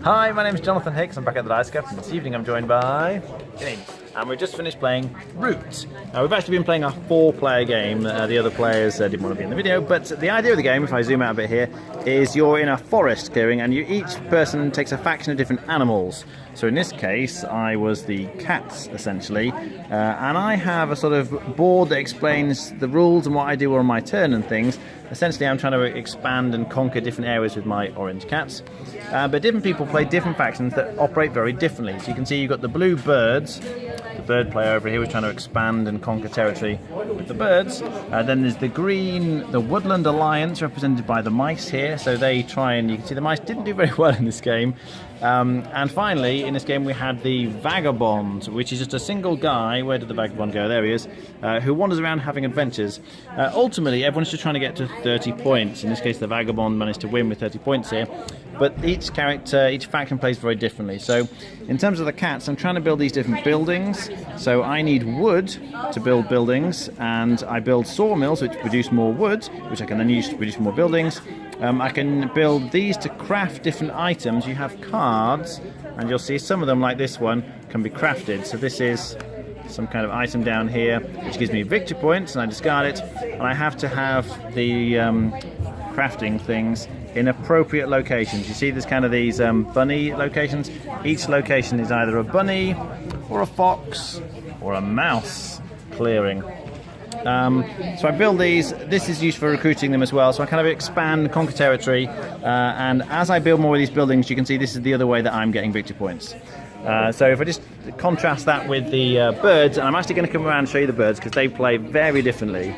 Hi, my name is Jonathan Hicks. I'm back at the Dice Cup, and this evening I'm joined by James. And we've just finished playing Root. We've actually been playing a 4-player game. The other players didn't want to be in the video, but the idea of the game, if I zoom out a bit here, is you're in a forest clearing, and each person takes a faction of different animals. So in this case, I was the cats, essentially, and I have a sort of board that explains the rules and what I do on my turn and things. Essentially, I'm trying to expand and conquer different areas with my orange cats. But different people play different factions that operate very differently. So you can see you've got the blue birds. The bird player over here was trying to expand and conquer territory with the birds. Then there's the green, the Woodland Alliance, represented by the mice here. So they try and, you can see the mice didn't do very well in this game. And finally, in this game we had the Vagabond, which is just a single guy. Where did the Vagabond go? There he is. Who wanders around having adventures. Ultimately, everyone's just trying to get to 30 points. In this case, the Vagabond managed to win with 30 points here. But each character, each faction plays very differently. So in terms of the cats, I'm trying to build these different buildings. So I need wood to build buildings, and I build sawmills which produce more wood, which I can then use to produce more buildings. I can build these to craft different items. You have cards, and you'll see some of them, like this one, can be crafted. So this is some kind of item down here, which gives me victory points, and I discard it. And I have to have the crafting things in appropriate locations. You see there's kind of these bunny locations. Each location is either a bunny, or a fox, or a mouse clearing. So I build these. This is used for recruiting them as well. So I kind of expand, conquer territory, and as I build more of these buildings, you can see this is the other way that I'm getting victory points. So if I just contrast that with the birds, and I'm actually going to come around and show you the birds because they play very differently.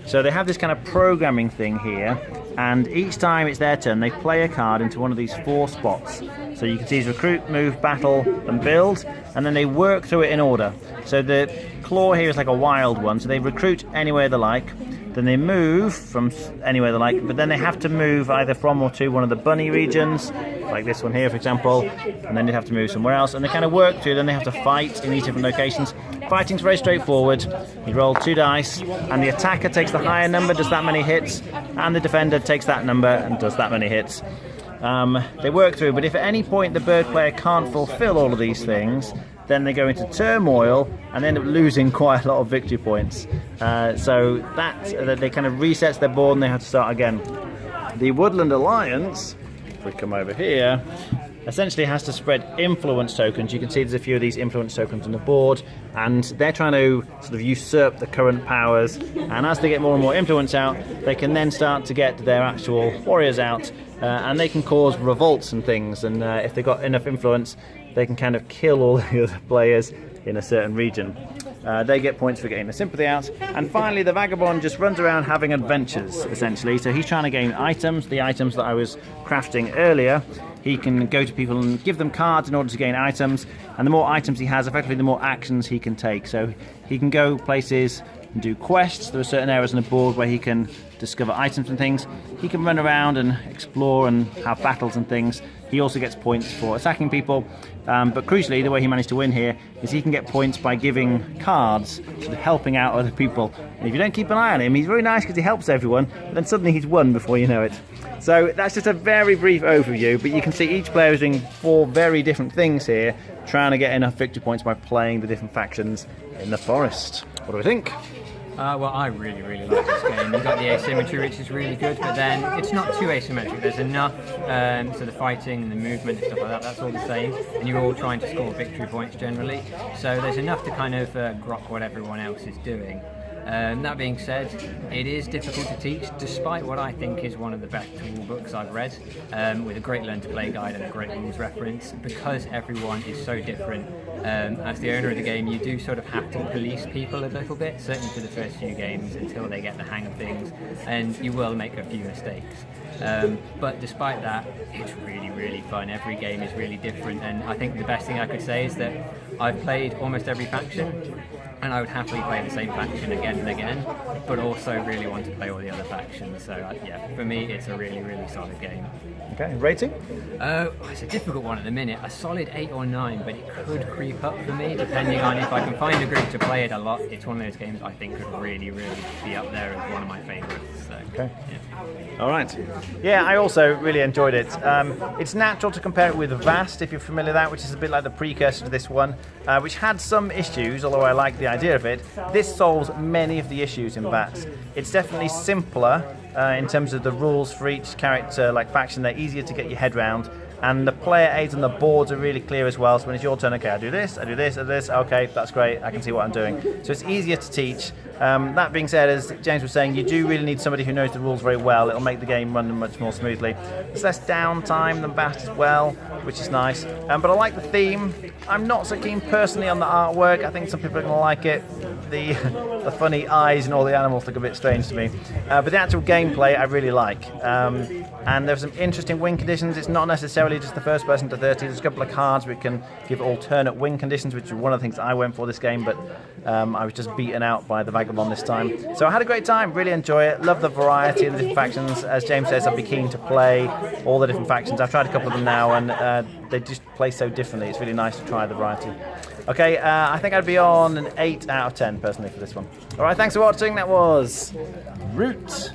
So they have this kind of programming thing here, and each time it's their turn, they play a card into one of these 4 spots. So you can see it's recruit, move, battle, and build, and then they work through it in order. So the claw here is like a wild one, so they recruit anywhere they like, then they move from anywhere they like, but then they have to move either from or to one of the bunny regions, like this one here for example, and then they have to move somewhere else, and they kind of work through, then they have to fight in these different locations. Fighting's very straightforward. You roll 2 dice, and the attacker takes the higher number, does that many hits, and the defender takes that number and does that many hits. They work through, but if at any point the bird player can't fulfill all of these things, then they go into turmoil and end up losing quite a lot of victory points. So that they kind of resets their board and they have to start again. The Woodland Alliance, if we come over here, essentially has to spread influence tokens. You can see there's a few of these influence tokens on the board, and they're trying to sort of usurp the current powers, and as they get more and more influence out, they can then start to get their actual warriors out, and they can cause revolts and things, and if they've got enough influence, they can kind of kill all the other players in a certain region. They get points for getting the sympathy out. And finally, the Vagabond just runs around having adventures, essentially. So he's trying to gain items, the items that I was crafting earlier. He can go to people and give them cards in order to gain items. And the more items he has, effectively, the more actions he can take. So he can go places and do quests. There are certain areas on the board where he can discover items and things. He can run around and explore and have battles and things. He also gets points for attacking people. But crucially, the way he managed to win here is he can get points by giving cards, sort of helping out other people. And if you don't keep an eye on him, he's very nice because he helps everyone, but then suddenly he's won before you know it. So that's just a very brief overview, but you can see each player is doing 4 very different things here, trying to get enough victory points by playing the different factions in the forest. What do we think? Well, I really like this game. You've got the asymmetry, which is really good, but then it's not too asymmetric. There's enough, so the fighting and the movement and stuff like that, that's all the same, and you're all trying to score victory points generally. So there's enough to kind of grok what everyone else is doing. That being said, it is difficult to teach, despite what I think is one of the best rule books I've read, with a great learn to play guide and a great rules reference, because everyone is so different. As the owner of the game, you do sort of have to police people a little bit, certainly for the first few games, until they get the hang of things, and you will make a few mistakes. But despite that, it's really fun. Every game is really different, and I think the best thing I could say is that I've played almost every faction, and I would happily play the same faction again and again, but also really want to play all the other factions. So yeah, for me, it's a really, really solid game. Okay, rating? It's a difficult one at the minute. A solid 8 or 9, but it could creep up for me depending on if I can find a group to play it a lot. It's one of those games I think could really, really be up there as one of my favourites. So, okay. Yeah. All right. Yeah, I also really enjoyed it. It's natural to compare it with Vast, if you're familiar with that, which is a bit like the precursor to this one, which had some issues, although I like the idea of it. This solves many of the issues in Vast. It's definitely simpler in terms of the rules for each character, like faction. They're easier to get your head round. And the player aids on the boards are really clear as well. So when it's your turn, okay, I do this, I do this, I do this. Okay, that's great. I can see what I'm doing. So it's easier to teach. That being said, as James was saying, you do really need somebody who knows the rules very well. It'll make the game run much more smoothly. There's less downtime than Vast as well, which is nice. But I like the theme. I'm not so keen personally on the artwork. I think some people are going to like it. The funny eyes and all the animals look a bit strange to me. But the actual gameplay I really like. And there's some interesting win conditions. It's not necessarily just the first person to 30. There's a couple of cards we can give alternate win conditions, which is one of the things I went for this game, but I was just beaten out by the Vagabond this time. So I had a great time, really enjoy it. Love the variety of the different factions. As James says, I'd be keen to play all the different factions. I've tried a couple of them now, and they just play so differently. It's really nice to try the variety. Okay, I think I'd be on an 8 out of 10 personally for this one. All right, thanks for watching. That was Root.